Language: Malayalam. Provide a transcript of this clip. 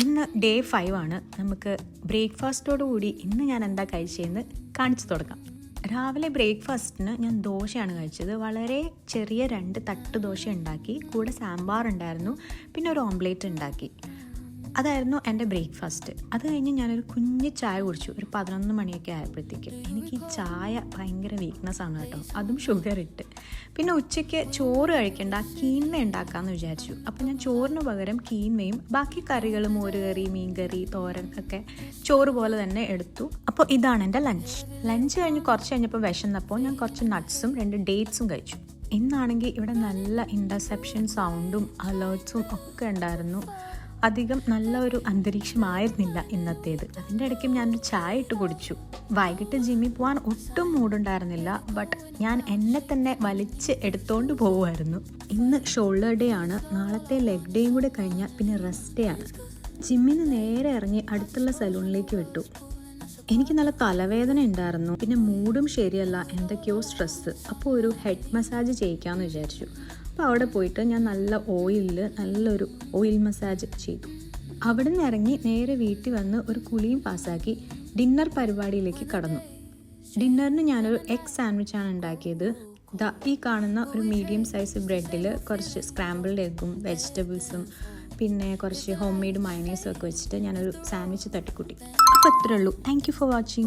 ഇന്ന് ഡേ 5 ആണ്. നമുക്ക് ബ്രേക്ക്ഫാസ്റ്റോടുകൂടി ഇന്ന് ഞാൻ എന്താ കഴിച്ചതെന്ന് കാണിച്ചു തുടങ്ങാം. രാവിലെ ബ്രേക്ക്ഫാസ്റ്റിന് ഞാൻ ദോശയാണ് കഴിച്ചത്. വളരെ ചെറിയ 2 തട്ട് ദോശ ഉണ്ടാക്കി, കൂടെ സാമ്പാർ ഉണ്ടായിരുന്നു, പിന്നെ ഒരു ഓംലേറ്റ് ഉണ്ടാക്കി. അതായിരുന്നു എൻ്റെ ബ്രേക്ക്ഫാസ്റ്റ്. അത് കഴിഞ്ഞ് ഞാനൊരു കുഞ്ഞ് ചായ കുടിച്ചു. ഒരു 11 മണിയൊക്കെ ആയപ്പോഴത്തേക്കും. എനിക്ക് ഈ ചായ ഭയങ്കര വീക്ക്നെസ് ആണ് കേട്ടോ, അതും ഷുഗർ ഇട്ട്. പിന്നെ ഉച്ചയ്ക്ക് ചോറ് കഴിക്കേണ്ട, കീൻമ ഉണ്ടാക്കാമെന്ന് വിചാരിച്ചു. അപ്പോൾ ഞാൻ ചോറിന് പകരം കീൻമയും ബാക്കി കറികൾ, മോരുകറി, മീൻകറി, തോരൻ ഒക്കെ ചോറ് പോലെ തന്നെ എടുത്തു. അപ്പോൾ ഇതാണ് എൻ്റെ ലഞ്ച് കഴിഞ്ഞ് കുറച്ച് കഴിഞ്ഞപ്പോൾ വിശന്നപ്പോൾ ഞാൻ കുറച്ച് നട്ട്സും 2 ഡേറ്റ്സും കഴിച്ചു. ഇന്നാണെങ്കിൽ ഇവിടെ നല്ല ഇൻ്റർസെപ്ഷൻ സൗണ്ടും അലേർട്ട്സും ഒക്കെ ഉണ്ടായിരുന്നു. അധികം നല്ല ഒരു അന്തരീക്ഷമായിരുന്നില്ല ഇന്നത്തേത്. അതിൻ്റെ ഇടയ്ക്കും ഞാനൊരു ചായ ഇട്ട് കുടിച്ചു. വൈകിട്ട് ജിമ്മിൽ പോകാൻ ഒട്ടും മൂടുണ്ടായിരുന്നില്ല. ബട്ട് ഞാൻ എന്നെ തന്നെ വലിച്ച് എടുത്തോണ്ട് പോവുമായിരുന്നു. ഇന്ന് ഷോൾഡർ ഡേ ആണ്. നാളത്തെ ലെഗ് ഡേയും കൂടെ കഴിഞ്ഞാൽ പിന്നെ റെസ്റ്റ് ഡേ ആണ്. ജിമ്മിൽ നിന്ന് നേരെ ഇറങ്ങി അടുത്തുള്ള സലൂണിലേക്ക് വിട്ടു. എനിക്ക് നല്ല തലവേദന ഉണ്ടായിരുന്നു, പിന്നെ മൂഡും ശരിയല്ല, എന്തൊക്കെയോ സ്ട്രെസ്സ്. അപ്പോൾ ഒരു ഹെഡ് മസാജ് ചെയ്യിക്കാമെന്ന് വിചാരിച്ചു. അപ്പോൾ അവിടെ പോയിട്ട് ഞാൻ നല്ലൊരു ഓയിൽ മസാജ് ചെയ്തു. അവിടെ നിന്ന് ഇറങ്ങി നേരെ വീട്ടിൽ വന്ന് ഒരു കുളിയും പാസ്സാക്കി ഡിന്നർ പരിപാടിയിലേക്ക് കടന്നു. ഡിന്നറിന് ഞാനൊരു എഗ് സാൻഡ്വിച്ചാണ് ഉണ്ടാക്കിയത്. ഈ കാണുന്ന ഒരു മീഡിയം സൈസ് ബ്രെഡിൽ കുറച്ച് സ്ക്രാമ്പിൾഡ് എഗ്ഗും വെജിറ്റബിൾസും പിന്നെ കുറച്ച് ഹോം മെയ്ഡ് മയണൈസും ഒക്കെ വെച്ചിട്ട് ഞാനൊരു സാൻഡ്വിച്ച് തട്ടിക്കൂട്ടി. അപ്പോൾ അത്രേ ഉള്ളൂ. Thank you for watching.